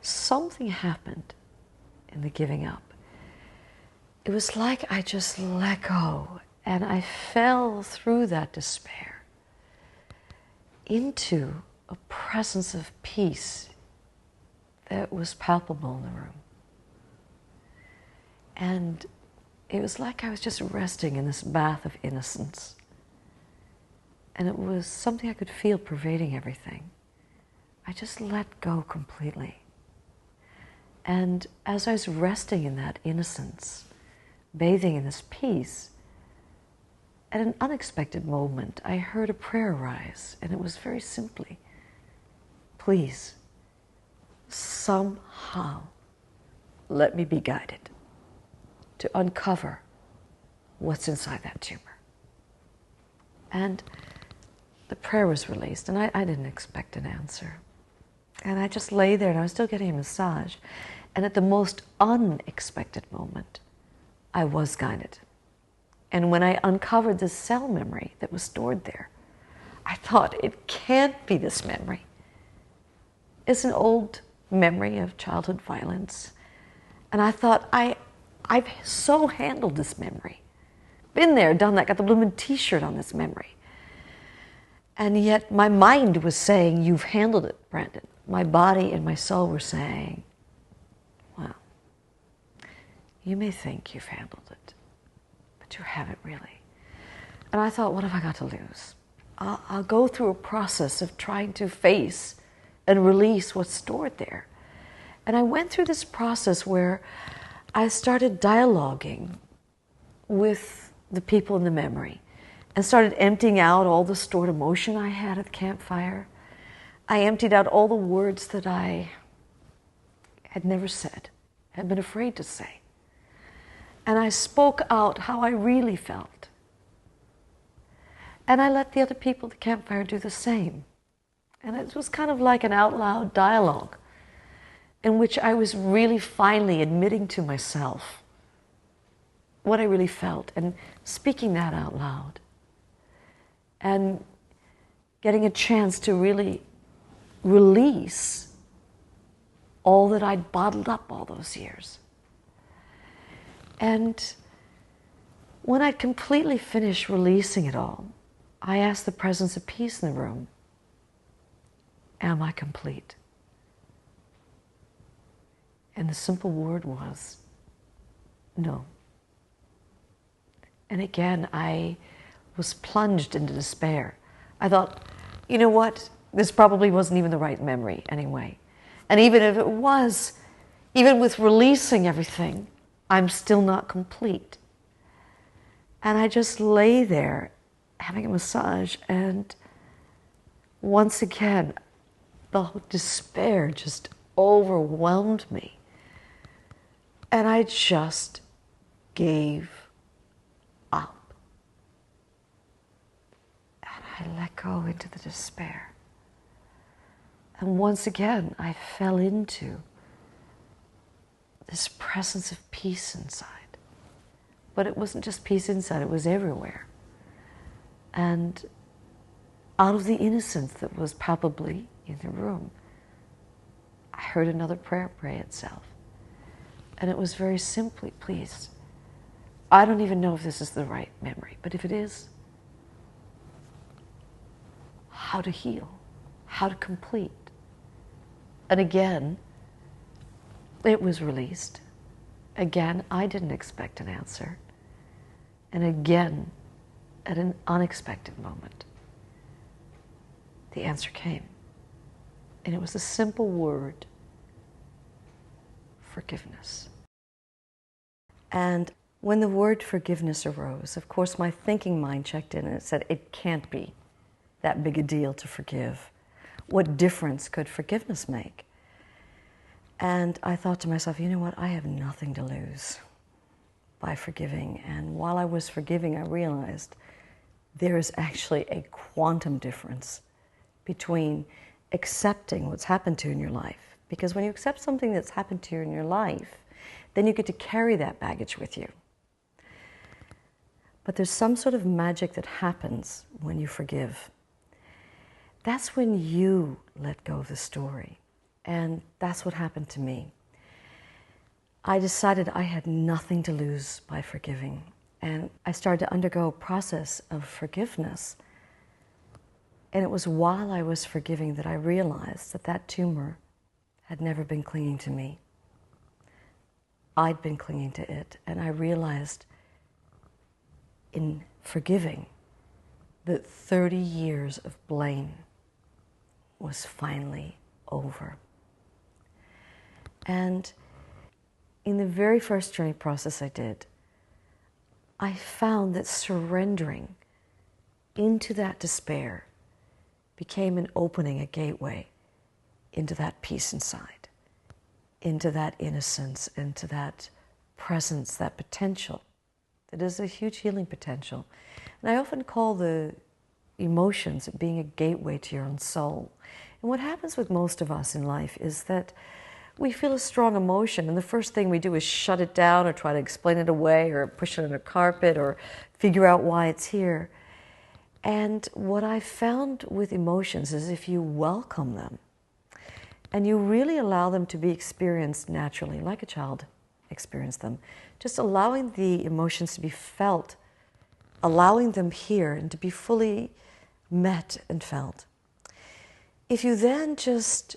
something happened in the giving up. It was like I just let go, and I fell through that despair into a presence of peace that was palpable in the room. And it was like I was just resting in this bath of innocence. And it was something I could feel pervading everything. I just let go completely. And as I was resting in that innocence, bathing in this peace, at an unexpected moment, I heard a prayer rise, and it was very simply, please, somehow, let me be guided to uncover what's inside that tumor. And the prayer was released, and I didn't expect an answer. And I just lay there, and I was still getting a massage. And at the most unexpected moment, I was guided. And when I uncovered this cell memory that was stored there, I thought, it can't be this memory. It's an old memory of childhood violence. And I thought, I've so handled this memory. Been there, done that, got the blooming t-shirt on this memory. And yet my mind was saying, you've handled it, Brandon. My body and my soul were saying, well, you may think you've handled it, but you haven't really. And I thought, what have I got to lose? I'll go through a process of trying to face and release what's stored there. And I went through this process where I started dialoguing with the people in the memory and started emptying out all the stored emotion I had at the campfire. I emptied out all the words that I had never said, had been afraid to say. And I spoke out how I really felt. And I let the other people at the campfire do the same. And it was kind of like an out loud dialogue in which I was really finally admitting to myself what I really felt and speaking that out loud and getting a chance to really release all that I'd bottled up all those years. And when I'd completely finished releasing it all, I asked the presence of peace in the room, am I complete? And the simple word was, no. And again, I was plunged into despair. I thought, you know what? This probably wasn't even the right memory anyway. And even if it was, even with releasing everything, I'm still not complete. And I just lay there having a massage, and once again, the despair just overwhelmed me. And I just gave up. And I let go into the despair. And once again, I fell into this presence of peace inside. But it wasn't just peace inside, it was everywhere. And out of the innocence that was palpably in the room, I heard another prayer pray itself. And it was very simply, please, I don't even know if this is the right memory, but if it is, how to heal, how to complete. And again, it was released. Again, I didn't expect an answer. And again, at an unexpected moment, the answer came. And it was a simple word, forgiveness. And when the word forgiveness arose, of course, my thinking mind checked in and it said, it can't be that big a deal to forgive. What difference could forgiveness make? And I thought to myself, you know what? I have nothing to lose by forgiving. And while I was forgiving, I realized there is actually a quantum difference between accepting what's happened to you in your life. Because when you accept something that's happened to you in your life, then you get to carry that baggage with you. But there's some sort of magic that happens when you forgive. That's when you let go of the story And that's what happened to me. I decided I had nothing to lose by forgiving. And I started to undergo a process of forgiveness. And it was while I was forgiving that I realized that that tumor had never been clinging to me. I'd been clinging to it. And I realized in forgiving that 30 years of blame was finally over. And in the very first journey process I did, I found that surrendering into that despair became an opening, a gateway into that peace inside, into that innocence, into that presence, that potential that is a huge healing potential. And I often call the emotions being a gateway to your own soul. And what happens with most of us in life is that we feel a strong emotion, and the first thing we do is shut it down or try to explain it away or push it under carpet or figure out why it's here. And what I found with emotions is if you welcome them and you really allow them to be experienced naturally, like a child experienced them, just allowing the emotions to be felt, allowing them here and to be fully met and felt. If you then just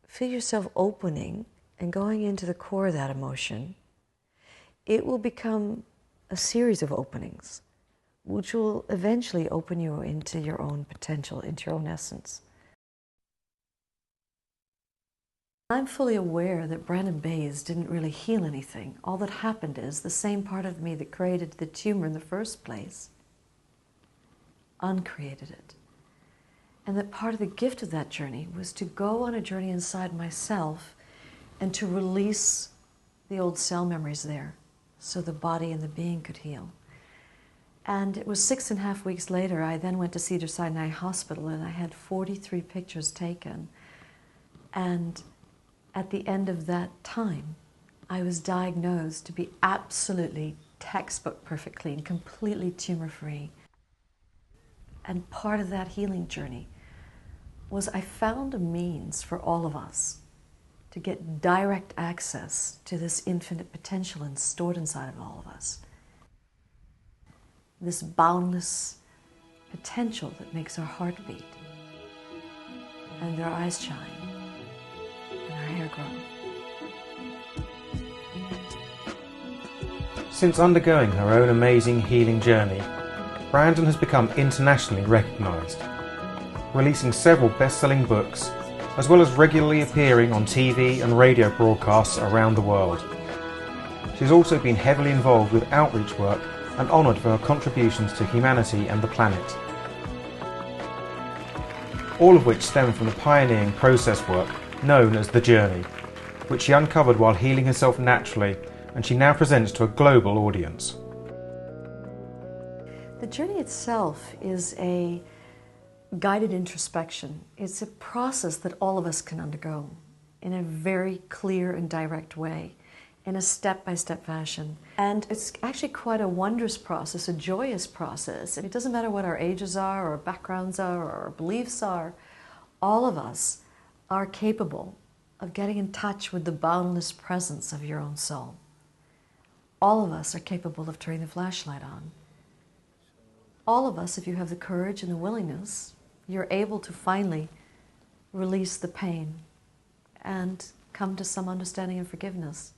feel yourself opening and going into the core of that emotion, it will become a series of openings, which will eventually open you into your own potential, into your own essence. I'm fully aware that Brandon Bayes didn't really heal anything. All that happened is the same part of me that created the tumor in the first place uncreated it. And that part of the gift of that journey was to go on a journey inside myself and to release the old cell memories there so the body and the being could heal. And it was 6.5 weeks later, I then went to Cedars-Sinai Hospital and I had 43 pictures taken. And at the end of that time, I was diagnosed to be absolutely textbook perfect clean, completely tumor-free. And part of that healing journey was I found a means for all of us to get direct access to this infinite potential and stored inside of all of us. This boundless potential that makes our heart beat and our eyes shine and our hair grow. Since undergoing her own amazing healing journey, Brandon has become internationally recognised, releasing several best-selling books, as well as regularly appearing on TV and radio broadcasts around the world. She's also been heavily involved with outreach work and honoured for her contributions to humanity and the planet. All of which stem from the pioneering process work known as The Journey, which she uncovered while healing herself naturally, and she now presents to a global audience. The journey itself is a guided introspection. It's a process that all of us can undergo in a very clear and direct way, in a step-by-step fashion. And it's actually quite a wondrous process, a joyous process. It doesn't matter what our ages are, or our backgrounds are, or our beliefs are. All of us are capable of getting in touch with the boundless presence of your own soul. All of us are capable of turning the flashlight on. All of us, if you have the courage and the willingness, you're able to finally release the pain and come to some understanding and forgiveness.